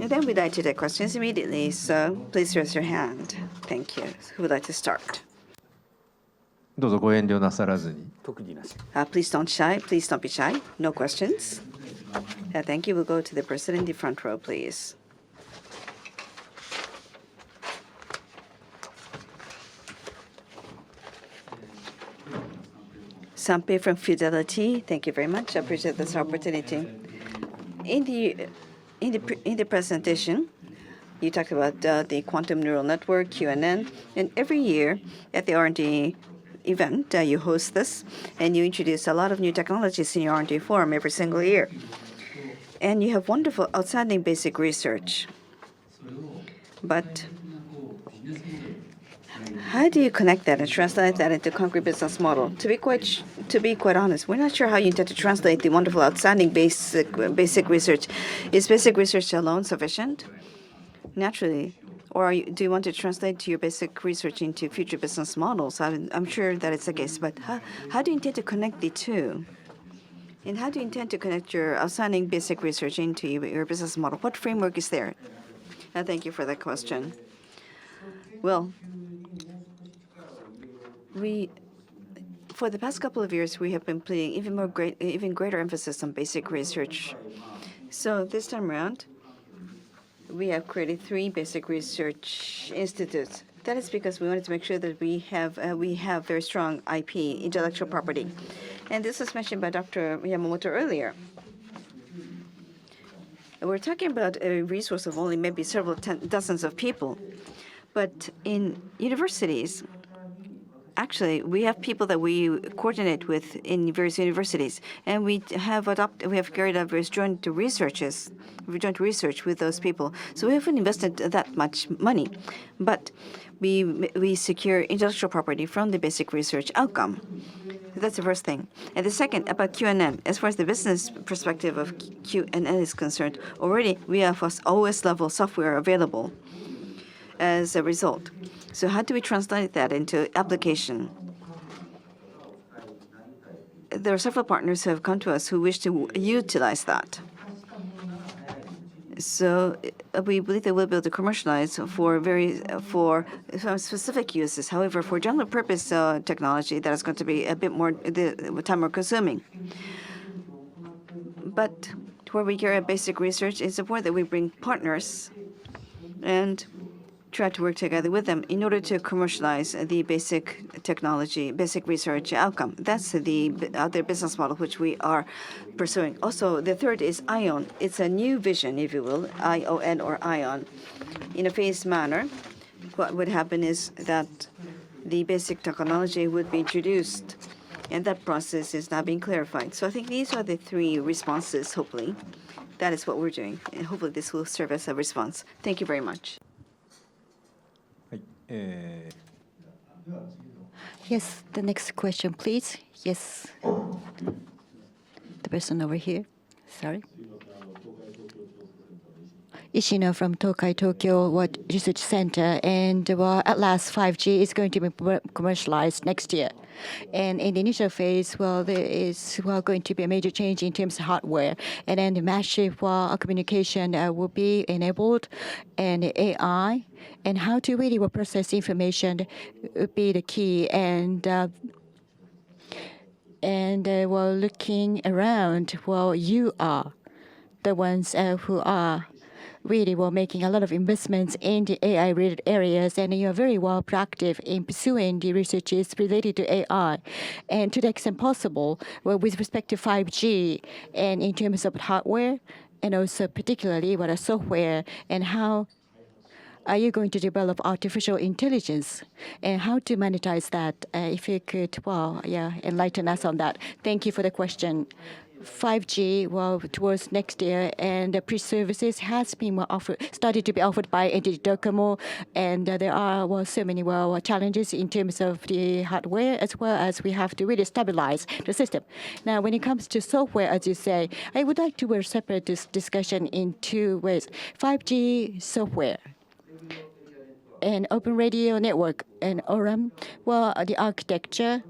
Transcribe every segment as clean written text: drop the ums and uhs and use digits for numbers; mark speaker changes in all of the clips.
Speaker 1: And then we'd like to take questions immediately, so please raise your hand. Thank you. Who would like to start?
Speaker 2: どうぞご遠慮なさらずに。
Speaker 1: Please don't shy. Please don't be shy. No questions. Thank you. We'll go to the person in the front row, please. Sampe from Fidelity. Thank you very much. I appreciate this opportunity. In the presentation, you talked about the quantum neural network (QNN), and every year at the R&D event, you host this, and you introduce a lot of new technologies in your R&D forum every single year. And you have wonderful, outstanding basic research. But how do you connect that and translate that into concrete business model? To be quite honest, we're not sure how you intend to translate the wonderful, outstanding basic research. Is basic research alone sufficient? Naturally. Or do you want to translate your basic research into future business models? I'm sure that it's the case, but how do you intend to connect the two? And how do you intend to connect your outstanding basic research into your business model? What framework is there? Thank you for that question. Well, for the past couple of years, we have been putting even greater emphasis on basic research. So this time around, we have created 3 basic research institutes. That is because we wanted to make sure that we have very strong IP, intellectual property. And this was mentioned by Dr. Yamamoto earlier. We're talking about a resource of only maybe several dozens of people. But in universities, actually, we have people that we coordinate with in various universities, and we have carried out various joint research with those people. So we haven't invested that much money, but we secure intellectual property from the basic research outcome. That's the first thing. And the second, about QNN. As far as the business perspective of QNN is concerned, already we have OS-level software available as a result. So how do we translate that into application? There are several partners who have come to us who wish to utilize that. So we believe that we'll be able to commercialize for specific uses. However, for general purpose technology, that is going to be a bit more time consuming. But where we carry out basic research, it's important that we bring partners and try to work together with them in order to commercialize the basic technology, basic research outcome. That's the other business model which we are pursuing. Also, the third is ION. It's a new vision, if you will, ION or ION. In a phased manner, what would happen is that the basic technology would be introduced, and that process is now being clarified. So I think these are the 3 responses, hopefully. That is what we're doing, and hopefully this will serve as a response. Thank you very much.
Speaker 3: Yes, the next question, please. Yes. The person over here. Sorry. Ishino from Tokai Tokyo Research Center, and at last 5G is going to be commercialized next year. And in the initial phase, there is going to be a major change in terms of hardware, and then the massive communication will be enabled, and AI, and how to really process information will be the key. And while looking around, you are the ones who are really making a lot of investments in the AI-related areas, and you are very well proactive in pursuing the researches related to AI. And to the extent possible, with respect to 5G, and in terms of hardware, and also particularly what are software, and how are you going to develop artificial intelligence, and how to monetize that? If you could, enlighten us on that. Thank you for the question. 5G, towards next year, and the pre-services has been started to be offered by NTT DOCOMO, and there are so many challenges in terms of the hardware, as well as we have to really stabilize the system. Now, when it comes to software, as you say, I would like to separate this discussion in 2 ways. 5G software and Open Radio Network and ORAN, the architecture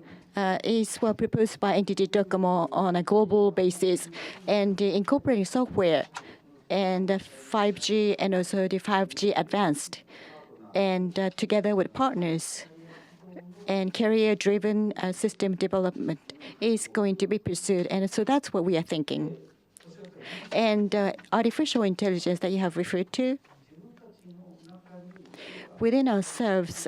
Speaker 3: is proposed by NTT DOCOMO on a global basis, and incorporating software and 5G and also the 5G advanced, and together with partners and career-driven system development is going to be pursued. And so that's what we are thinking. And artificial intelligence that you have referred to, within ourselves,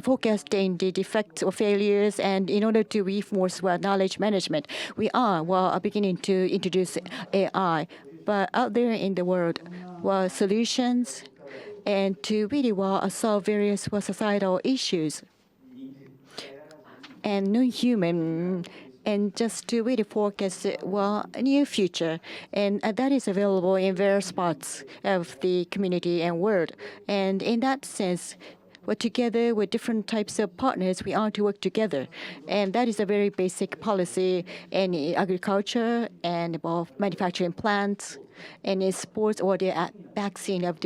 Speaker 3: forecasting the defects or failures, and in order to reinforce knowledge management, we are beginning to introduce AI. But out there in the world, solutions and to really solve various societal issues and non-human, and just to really focus a new future, and that is available in various spots of the community and world. And in that sense, together with different types of partners, we are to work together, and that is a very basic policy in agriculture and manufacturing plants. And in sports or the backside of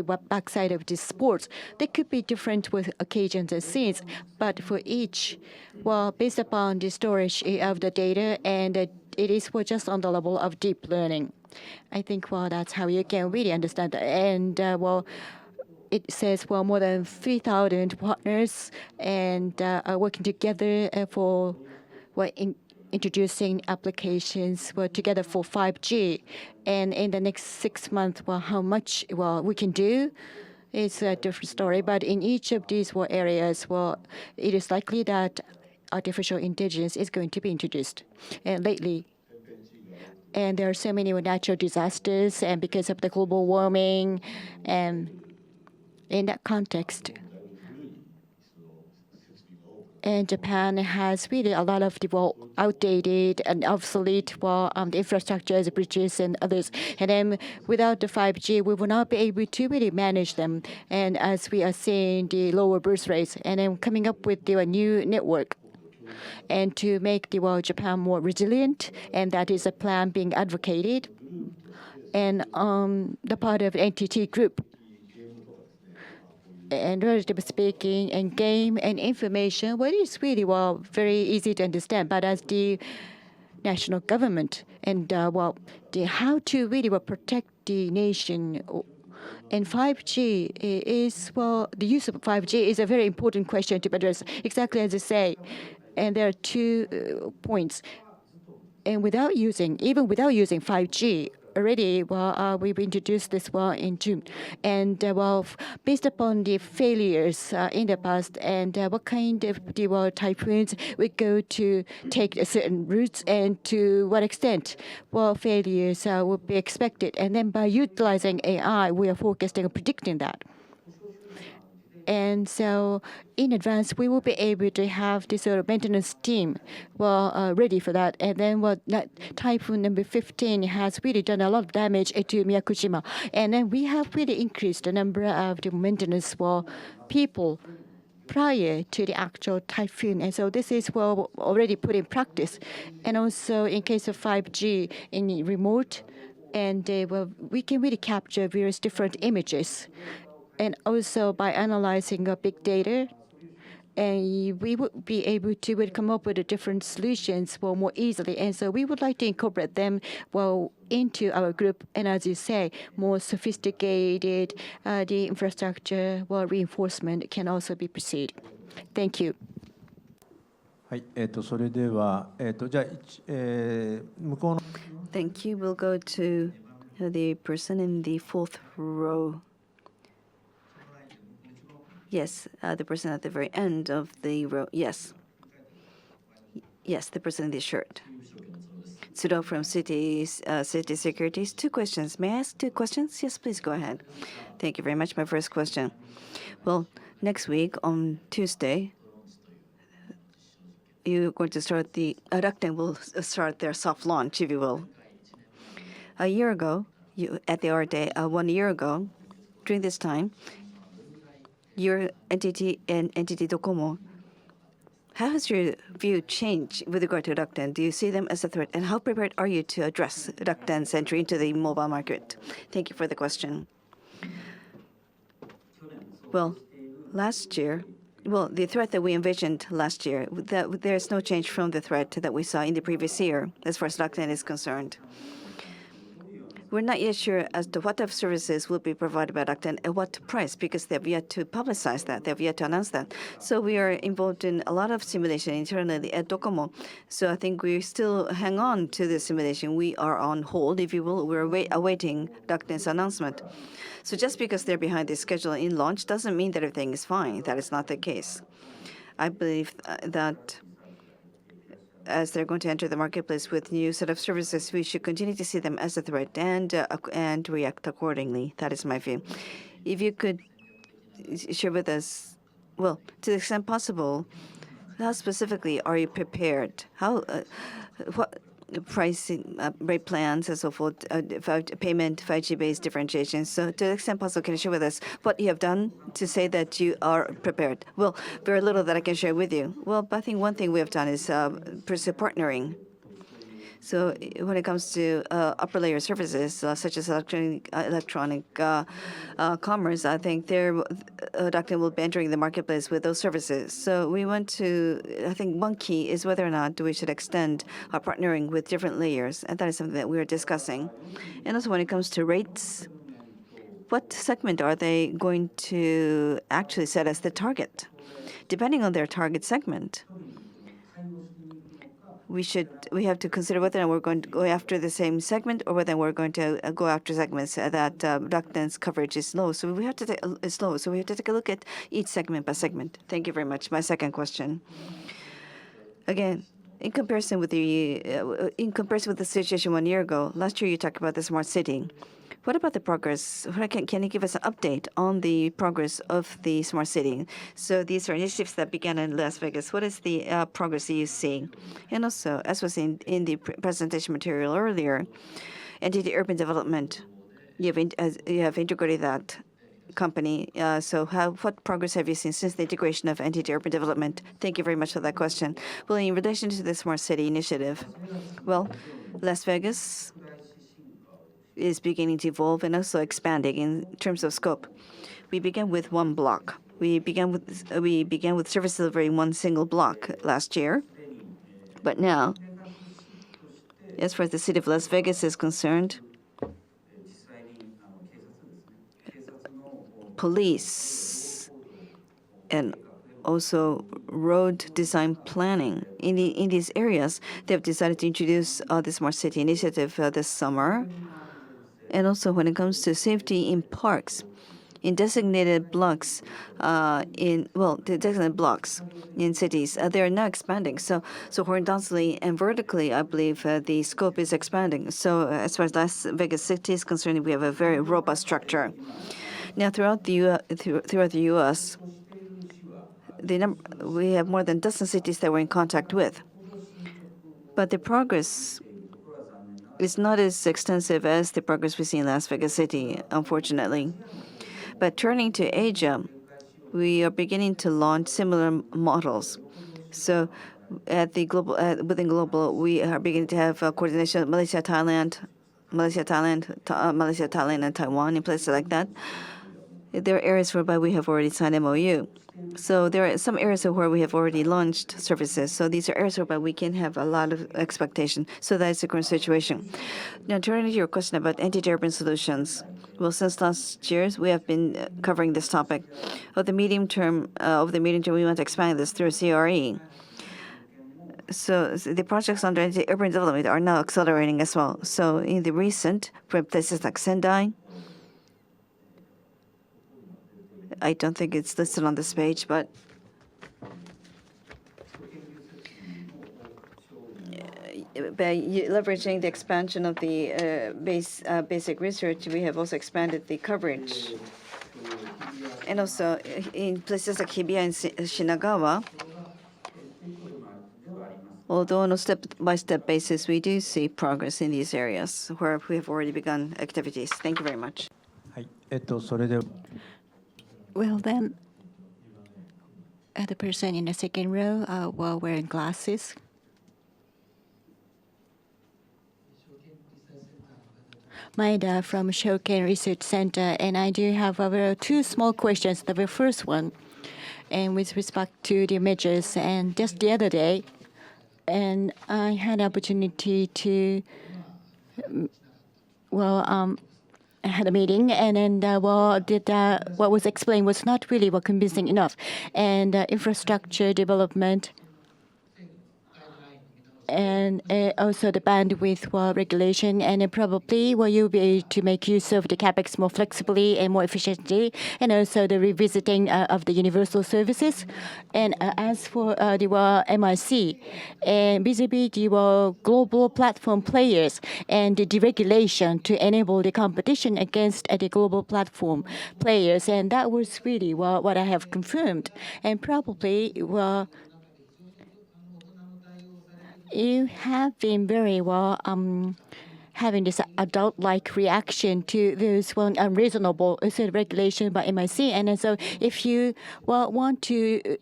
Speaker 3: the sports, they could be different with occasions and scenes, but for each, based upon the storage of the data, and it is just on the level of deep learning. I think that's how you can really understand that. And it says more than 3,000 partners and are working together for introducing applications together for 5G. And in the next 6 months, how much we can do is a different story. But in each of these areas, it is likely that artificial intelligence is going to be introduced. And lately, and there are so many natural disasters, and because of the global warming, and in that context, and Japan has really a lot of outdated and obsolete the infrastructures, bridges, and others. And then without the 5G, we will not be able to really manage them. And as we are seeing the lower birth rates, and then coming up with the new network, and to make the Japan more resilient, and that is a plan being advocated. And the part of NTT Group, and relatively speaking, and game and information, it is really very easy to understand. But as the national government, and how to really protect the nation, and 5G is the use of 5G is a very important question to address. Exactly as you say, and there are 2 points. And even without using 5G. Already, we've introduced this in June, and based upon the failures in the past, and what kind of the typhoons we go to take certain routes, and to what extent failures would be expected, and then by utilizing AI, we are forecasting and predicting that. And so, in advance, we will be able to have this sort of maintenance team ready for that. And then, typhoon number 15 has really done a lot of damage to Miyakojima. And then we have really increased the number of the maintenance people prior to the actual typhoon. And so this is already put in practice. And also, in case of 5G in remote, and we can really capture various different images. And also by analyzing big data, and we would be able to come up with different solutions more easily. And so we would like to incorporate them into our group. And as you say, more sophisticated the infrastructure reinforcement can also be pursued. Thank you.
Speaker 2: はい、それでは、じゃあ、向こうの。
Speaker 1: Thank you. We'll go to the person in the 4th row. Yes, the person at the very end of the row. Yes. Yes, the person in the shirt. Tsudo from City Securities. 2 questions. May I ask 2 questions? Yes, please go ahead. Thank you very much. My first question. Well, next week on Tuesday, you're going to start Rakuten will start their soft launch, if you will. A year ago, at the IR Day, 1 year ago, during this time, your NTT and NTT Docomo, how has your view changed with regard to Rakuten? Do you see them as a threat? And how prepared are you to address Rakuten's entry into the mobile market? Thank you for the question. Well, last year, the threat that we envisioned last year, there's no change from the threat that we saw in the previous year as far as Rakuten is concerned. we're not yet sure as to what type of services will be provided by Rakuten at what price, because they have yet to publicize that. They have yet to announce that. So we are involved in a lot of simulation internally at Docomo. So I think we still hang on to the simulation. We are on hold, if you will. We're awaiting Rakuten's announcement. So just because they're behind the schedule in launch doesn't mean that everything is fine. That is not the case. I believe that as they're going to enter the marketplace with new set of services, we should continue to see them as a threat and react accordingly. That is my view. If you could share with us, well, to the extent possible, how specifically are you prepared? What pricing rate plans and so forth, payment, 5G-based differentiation. So to the extent possible, can you share with us what you have done to say that you are prepared? Well, very little that I can share with you. Well, I think one thing we have done is pursue partnering. So when it comes to upper layer services such as electronic commerce, I think Rakuten will be entering the marketplace with those services. So we want to, I think one key is whether or not we should extend our partnering with different layers, and that is something that we are discussing. And also when it comes to rates, what segment are they going to actually set as the target? Depending on their target segment, we have to consider whether we're going to go after the same segment or whether we're going to go after segments that Rakuten's coverage is low. So we have to take a look at each segment by segment. Thank you very much. My second question. Again, in comparison with the situation 1 year ago, last year you talked about the smart city. What about the progress? Can you give us an update on the progress of the smart city? So these are initiatives that began in Las Vegas. What is the progress that you see? And also, as was in the presentation material earlier, NTT Urban Development, you have integrated that company. So what progress have you seen since the integration of NTT Urban Development? Thank you very much for that question. Well, in relation to the smart city initiative, well, Las Vegas is beginning to evolve and also expanding in terms of scope. We began with one block. We began with service delivery in one single block last year. But now, as far as the city of Las Vegas is concerned, police and also road design planning in these areas, they've decided to introduce the Smart City initiative this summer. And also when it comes to safety in parks, in designated blocks, designated blocks in cities, they are now expanding. So horizontally and vertically, I believe the scope is expanding. So as far as Las Vegas City is concerned, we have a very robust structure. Now throughout the U.S., we have more than a dozen cities that we're in contact with. But the progress is not as extensive as the progress we see in Las Vegas City, unfortunately. But turning to Asia, we are beginning to launch similar models. So within global, we are beginning to have coordination with Malaysia, Thailand, and Taiwan, in places like that. There are areas whereby we have already signed MOU. So there are some areas where we have already launched services. So these are areas whereby we can have a lot of expectation. So that is the current situation. Now, turning to your question about NTT Urban Solutions. Well, since last year, we have been covering this topic. Over the medium term, we want to expand this through CRE. So the projects under NTT Urban Development are now accelerating as well. So in the recent, for places like Sendai, I don't think it's listed on this page, but by leveraging the expansion of the basic research, we have also expanded the coverage. And also in places like Hibiya and Shinagawa, although on a step-by-step basis, we do see progress in these areas where we have already begun activities. Thank you very much.
Speaker 2: それで
Speaker 3: Well, then, the person in the second row while wearing glasses. Maeda from Shoken Research Center, and I do have two small questions. The very first one, and with respect to the measures, and just the other day, and I had opportunity to had a meeting, and then what was explained was not really convincing enough, and infrastructure development and also the bandwidth regulation, and probably you'll be able to make use of the capex more flexibly and more efficiently, and also the revisiting of the universal services. And as for the MIC, and vis-a-vis the global platform players and the deregulation to enable the competition against the global platform players, and that was really what I have confirmed, and probably you have been very having this adult-like reaction to those unreasonable regulation by MIC, and so if you want to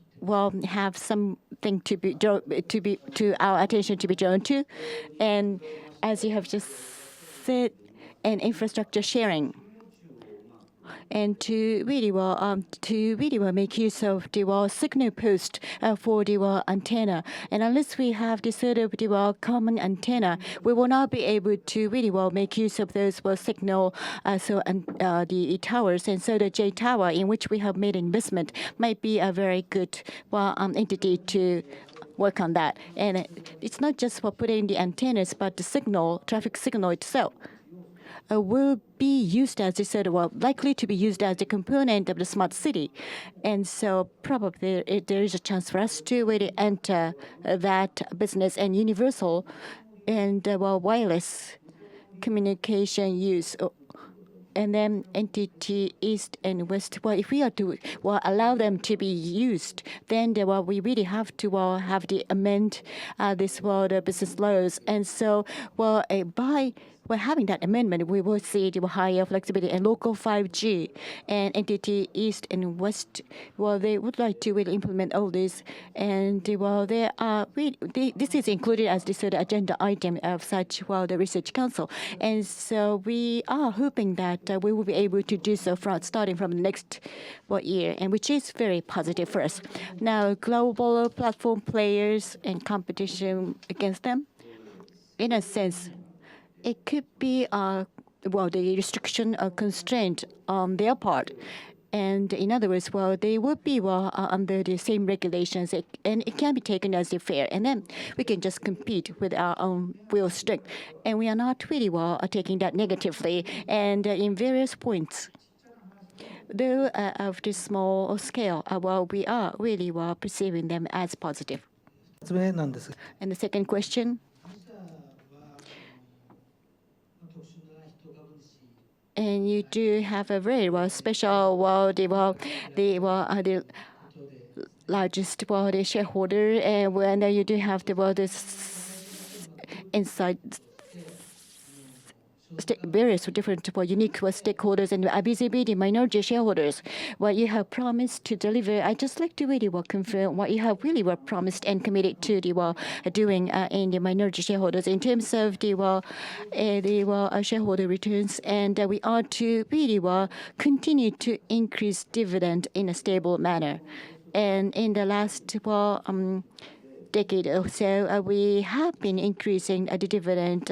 Speaker 3: have something to our attention to be drawn to, and as you have just said, and infrastructure sharing, and to really make use of the signal post for the antenna. And unless we have this sort of the common antenna, we will not be able to really make use of those signal the towers. And so the J Tower, in which we have made investment, might be a very good entity to work on that. And it's not just for putting the antennas, but the traffic signal itself will be used as I said, likely to be used as a component of the smart city. And so probably there is a chance for us to really enter that business, and universal and wireless communication use. And then NTT East and West. If we are to allow them to be used, then we really have to have the amend the business laws. And so by having that amendment, we will see the higher flexibility and local 5G. And NTT East and West, they would like to really implement all this. And they are this is included as this agenda item of such the Research Council. And so we are hoping that we will be able to do so starting from the next year, and which is very positive for us. Now, global platform players and competition against them, in a sense, it could be the restriction or constraint on their part. And in other words, they would be under the same regulations, and it can be taken as fair. And then we can just compete with our own real strength. And we are not really taking that negatively. And in various points, though of this small scale, we are really perceiving them as positive. And the second question. And you do have a very special the largest the shareholder, and when you do have this inside various different unique stakeholders and vis-a-vis the minority shareholders, what you have promised to deliver. I just like to really confirm what you have really promised and committed to doing in the minority shareholders in terms of the shareholder returns, and we are to really continue to increase dividend in a stable manner. And in the last decade or so, we have been increasing the dividend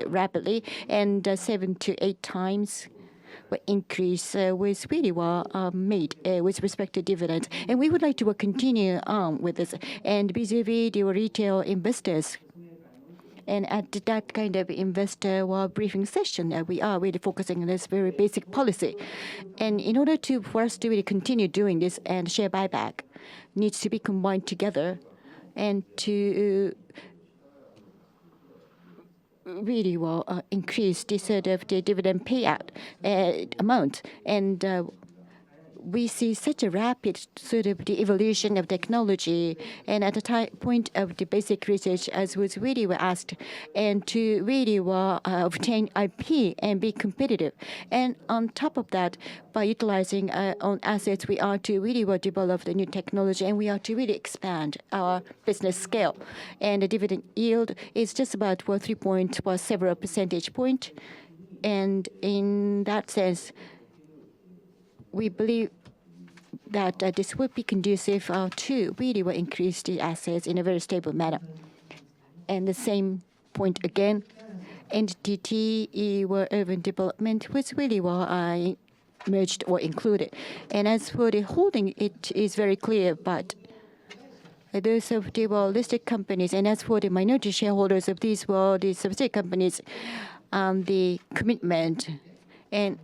Speaker 3: rapidly, and 7 to 8 times increase was really made with respect to dividends. And we would like to continue on with this. And vis-a-vis the retail investors, and at that kind of investor briefing session, we are really focusing on this very basic policy. And in order for us to really continue doing this, and share buyback needs to be combined together, and to really increase the the dividend payout amount. And we see such a rapid the evolution of technology, and at the point of the basic research, as was really asked, and to really obtain IP and be competitive. And on top of that, by utilizing our own assets, we are to really develop the new technology, and we are to really expand our business scale. And the dividend yield is just about 3 point several percentage point. And in that sense, we believe that this would be conducive to really increase the assets in a very stable manner. And the same point again, NTT urban development was really merged or included. And as for the holding, it is very clear, but those of the listed companies, and as for the minority shareholders of these the subsidiary companies, the commitment, and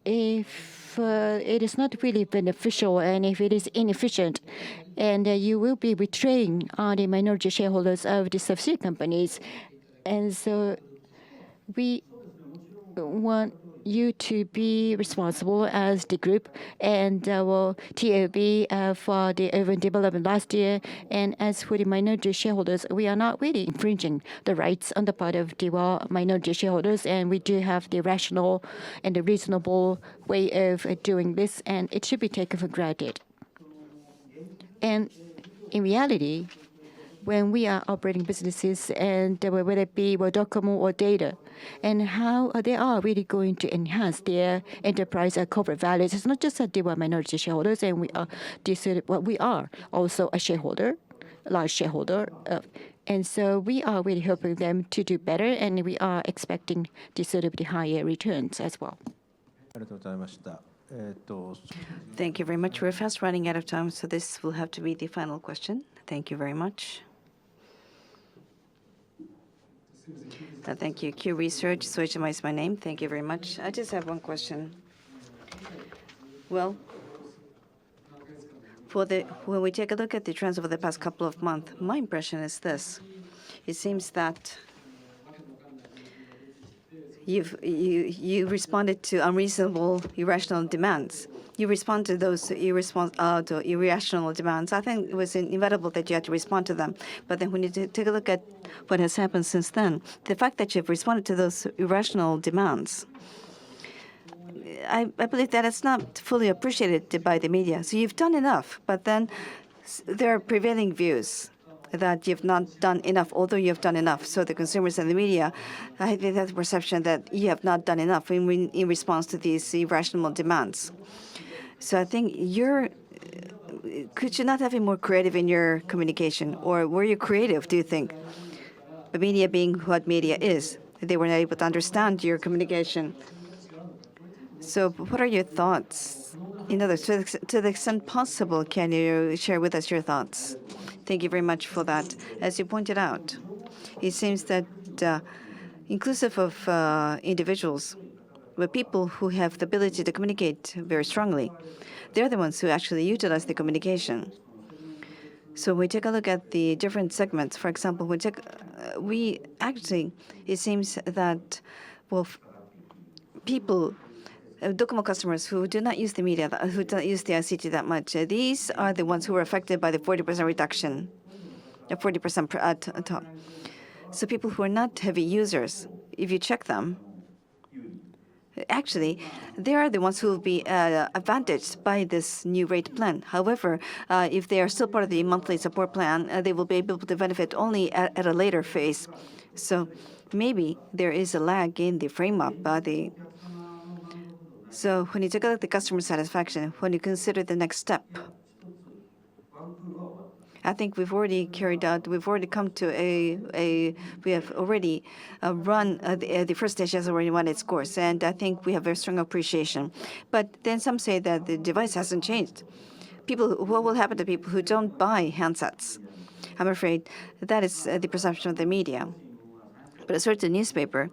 Speaker 3: if it is not really beneficial and if it is inefficient, and you will be betraying the minority shareholders of the subsidiary companies, and so we want you to be responsible as the group and TOB for the urban development last year. And as for the minority shareholders, we are not really infringing the rights on the part of the minority shareholders, and we do have the rational and the reasonable way of doing this, and it should be taken for granted. And in reality, when we are operating businesses, and whether it be Docomo or data, and how they are really going to enhance their enterprise corporate values. It's not just that they were minority shareholders, and we are also a shareholder, large shareholder, and so we are really helping them to do better, and we are expecting the higher returns as well.
Speaker 2: ありがとうございました。
Speaker 1: Thank you very much. We're fast running out of time, so this will have to be the final question. Thank you very much. Thank you. Q Research, Soichima is my name. Thank you very much. I just have one question. Well, when we take a look at the trends over the past couple of months, my impression is this. It seems that you responded to unreasonable, irrational demands. You respond to those irrational demands. I think it was inevitable that you had to respond to them. But then when you take a look at what has happened since then, the fact that you've responded to those irrational demands, I believe that it's not fully appreciated by the media. So you've done enough, but then there are prevailing views that you've not done enough, although you have done enough. So the consumers and the media, I think that's the perception that you have not done enough in response to these irrational demands. So I think could you not have been more creative in your communication? Or were you creative, do you think? The media being what media is, they were not able to understand your communication. So what are your thoughts? In other words, to the extent possible, can you share with us your thoughts? Thank you very much for that. As you pointed out, it seems that inclusive of individuals, but people who have the ability to communicate very strongly, they're the ones who actually utilize the communication. So we take a look at the different segments. For example, it seems that, people, Docomo customers who do not use the media, who do not use the ICT that much, these are the ones who were affected by the 40% reduction, 40%. So people who are not heavy users, if you check them, actually, they are the ones who will be advantaged by this new rate plan. However, if they are still part of the monthly support plan, they will be able to benefit only at a later phase. So maybe there is a lag in the frame up. So when you take a look at the customer satisfaction, when you consider the next step, I think we've already come to we have already run, the first stage has already run its course, and I think we have very strong appreciation. But then some say that the device hasn't changed. What will happen to people who don't buy handsets? I'm afraid that is the perception of the media. But a certain newspaper,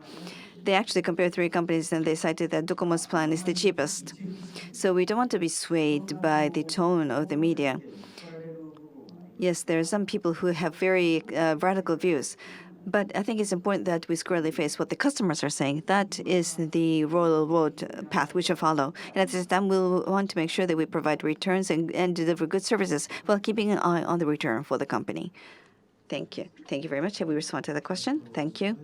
Speaker 1: they actually compared 3 companies and they cited that Docomo's plan is the cheapest. So we don't want to be swayed by the tone of the media. Yes, there are some people who have very radical views, but I think it's important that we squarely face what the customers are saying. That is the royal road path we should follow. And at the same time, we'll want to make sure that we provide returns and deliver good services while keeping an eye on the return for the company. Thank you. Thank you very much. Have we responded to the question? Thank you.